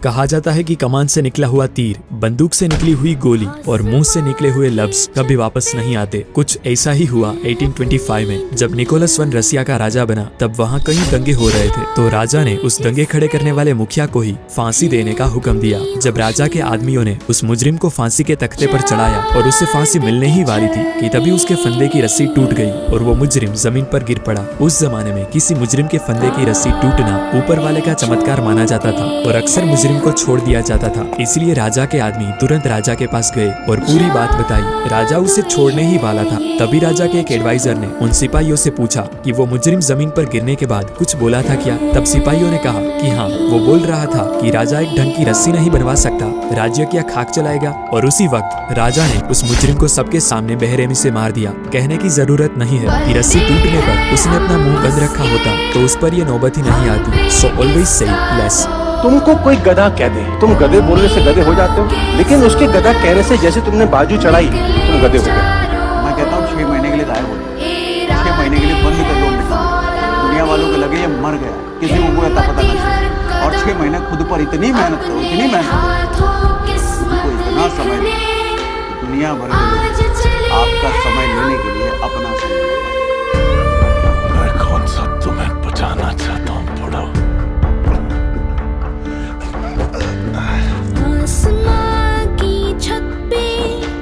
कहा जाता है कि कमान से निकला हुआ तीर, बंदूक से निकली हुई गोली और मुंह से निकले हुए लफ्ज कभी वापस नहीं आते। कुछ ऐसा ही हुआ 1825 में, जब निकोलस वन रसिया का राजा बना। तब वहाँ कई दंगे हो रहे थे, तो राजा ने उस दंगे खड़े करने वाले मुखिया को ही फांसी देने का हुक्म दिया। जब राजा के आदमियों ने उस मुजरिम को फांसी के तख्ते पर चढ़ाया और उसे फांसी मिलने ही वाली थी कि तभी उसके फंदे की रस्सी टूट गई और वो मुजरिम जमीन पर गिर पड़ा। उस जमाने में किसी मुजरिम के फंदे की रस्सी टूटना ऊपर वाले का चमत्कार माना जाता था और अक्सर मुजरिम को छोड़ दिया जाता था। इसलिए राजा के आदमी तुरंत राजा के पास गए और पूरी बात बताई। राजा उसे छोड़ने ही वाला था, तभी राजा के एक एडवाइजर ने उन सिपाहियों से पूछा कि वो मुजरिम जमीन पर गिरने के बाद कुछ बोला था क्या। तब सिपाहियों ने कहा कि हाँ, वो बोल रहा था कि राजा एक ढंग की रस्सी नहीं बनवा सकता, राज्य क्या खाक चलाएगा। और उसी वक्त राजा ने उस मुजरिम को सबके सामने बेरहमी से मार दिया। कहने की जरूरत नहीं है कि रस्सी टूटने पर उसने अपना मुंह बंद रखा होता तो उस पर यह नौबत ही नहीं आती। So always say less. तुमको कोई गधा कह दे, तुम गधे बोलने से गधे हो जाते हो, लेकिन उसके गधा कहने से जैसे तुमने बाजू चढ़ाई तुम गधे हो गए। मैं कहता हूँ 6 महीने के लिए गायब हो जाओ, 6 महीने के लिए बंद कर दो। दुनिया वालों को लगे ये मर गया, किसी को कोई अता पता नहीं चले। और 6 महीने खुद पर इतनी मेहनत करो, इतनी मेहनत करो, खुद को इतना समय दो, दुनिया भर के लोग आपका समय लेने के लिए अपना समय लें। मैं कौन सा तुम्हें बचाना चाहता हूँ बुढ़ो।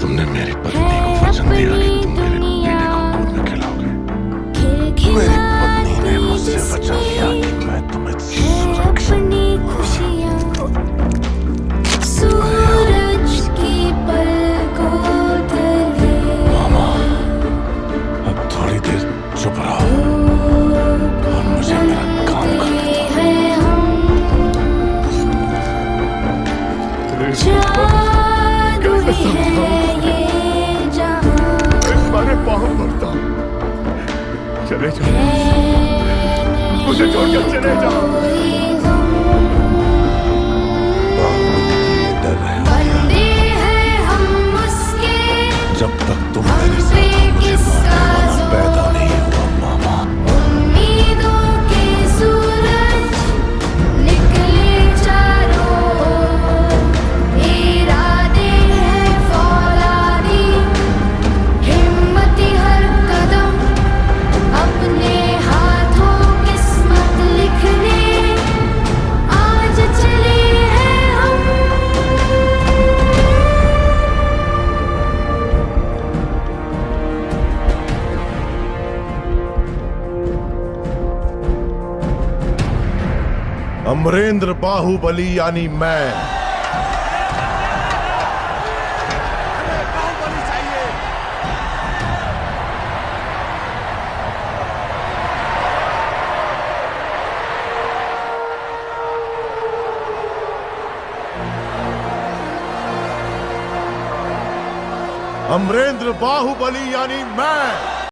तुमने मेरी पत्नी को वचन दिया कि तुम मेरे बेटे को गोद में खिलाओगे। मेरी पत्नी ने मुझसे वचन लिया कि मैं तुम्हें मामा, अब थोड़ी देर चुप रहो और मुझे मेरा काम करने दो। तुम्हारे पाँव पड़ता हूँ, चले जाओ, मुझे छोड़कर चले जाओ। डर रहे हो क्या? जब तक तुम मेरे साथ हो मुझे मारने वाला पैदा नहीं हुआ मामा। अमरेंद्र बाहुबली यानी मैं। अमरेंद्र बाहुबली यानी मैं।